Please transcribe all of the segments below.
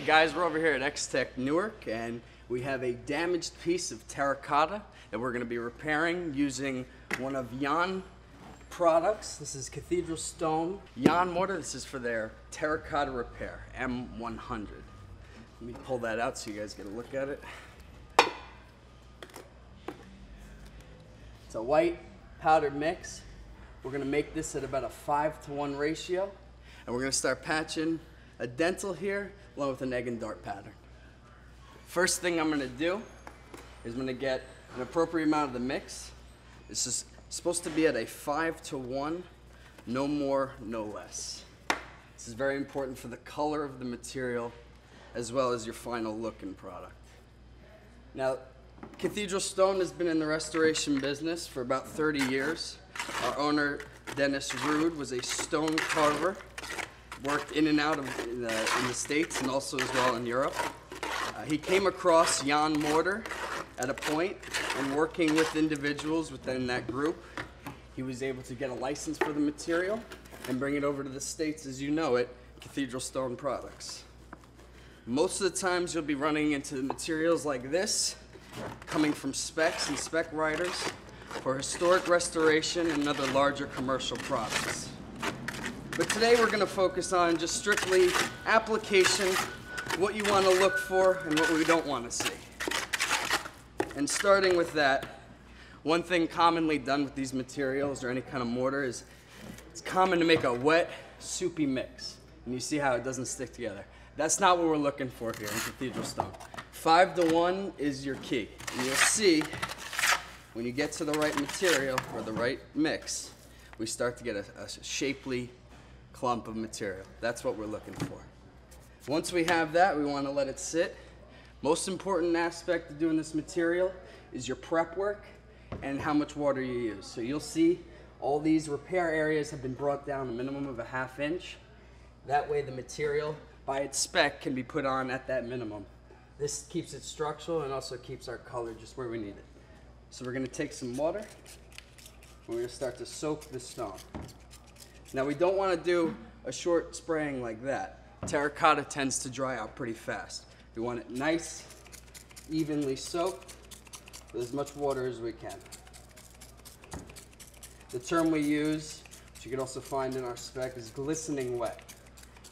Guys, we're over here at X-Tech Newark, and we have a damaged piece of terracotta that we're going to be repairing using one of Jan products. This is Cathedral Stone Jan mortar. This is for their terracotta repair, M100. Let me pull that out so you guys get a look at it. It's a white powdered mix. We're going to make this at about a 5-to-1 ratio, and we're going to start patching a dental here along with an egg and dart pattern. First thing I'm going to do is I'm going to get an appropriate amount of the mix. This is supposed to be at a 5-to-1, no more, no less. This is very important for the color of the material as well as your final look and product. Now, Cathedral Stone has been in the restoration business for about 30 years. Our owner, Dennis Rude, was a stone carver, worked in and out of in the States and also as well in Europe. He came across Jan mortar at a point, and working with individuals within that group, he was able to get a license for the material and bring it over to the States as you know it, Cathedral Stone products. Most of the times you'll be running into materials like this, coming from specs and spec writers for historic restoration and other larger commercial products. But today we're going to focus on just strictly application, what you want to look for and what we don't want to see. And starting with that, one thing commonly done with these materials or any kind of mortar is it's common to make a wet, soupy mix. And you see how it doesn't stick together. That's not what we're looking for here in Cathedral Stone. 5-to-1 is your key. And you'll see when you get to the right material or the right mix, we start to get a shapely clump of material. That's what we're looking for. Once we have that, we want to let it sit. Most important aspect of doing this material is your prep work and how much water you use. So you'll see all these repair areas have been brought down a minimum of a 1/2 inch. That way the material by its spec can be put on at that minimum. This keeps it structural and also keeps our color just where we need it. So we're going to take some water and we're going to start to soak the stone. Now we don't want to do a short spraying like that. Terracotta tends to dry out pretty fast. We want it nice, evenly soaked with as much water as we can. The term we use, which you can also find in our spec, is glistening wet.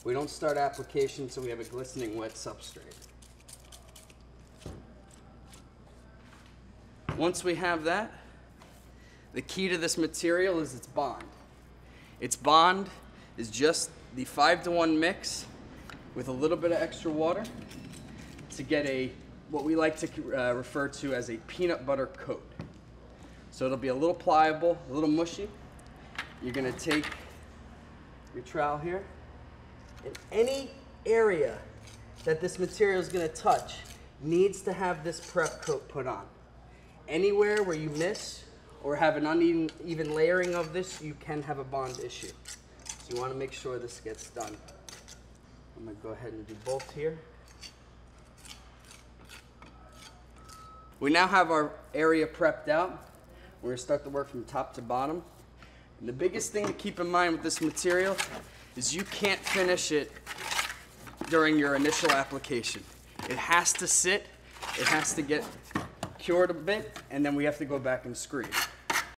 We don't start application until we have a glistening wet substrate. Once we have that, the key to this material is its bond. Its bond is just the 5-to-1 mix with a little bit of extra water to get what we like to refer to as a peanut butter coat. So it'll be a little pliable, a little mushy. You're going to take your trowel here, and any area that this material is going to touch needs to have this prep coat put on. Anywhere where you miss or have an uneven layering of this, you can have a bond issue. So you want to make sure this gets done. I'm going to go ahead and do both here. We now have our area prepped out. We're going to start the work from top to bottom. And the biggest thing to keep in mind with this material is you can't finish it during your initial application. It has to sit, it has to get cured a bit, and then we have to go back and screed.